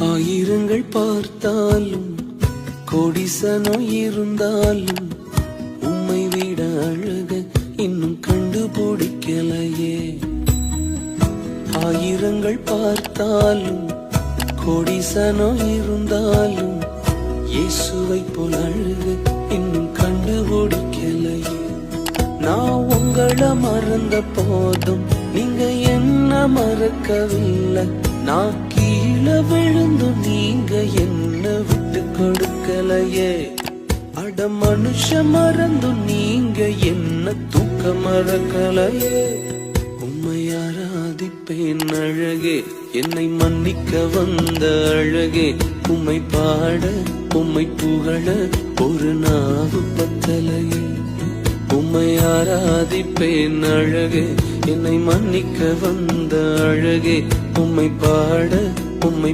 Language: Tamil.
ஆயிரங்கள் பார்த்தாலும் கோடிசனோ இருந்தாலும் உம்மை விட அழக இன்னும் கண்டுபிடிக்கலையே. ஆயிரங்கள் பார்த்தாலும் கோடிசனோ இருந்தாலும் இயேசுவை போல் அழக இன்னும் கண்டுபிடிக்கலையே. நான் உங்களை மறந்த போதும் நீங்க என்ன மறக்கவில்லை. நான் கீழே விழுந்து நீங்க என்ன விட்டு கொடுக்கலையே. அட மனுஷ மறந்து நீங்க என்ன தூக்க மறக்கலையே. உம்மை ஆராதிப்பேன் அழகே, என்னை மன்னிக்க வந்த அழகே. உம்மை பாட உம்மை புகழ ஒரு நாவு பத்தலையே. உம்மை ஆராதிப்பேன் அழகே, என்னை மன்னிக்க வந்த அழகே. உம்மை பாட உம்மை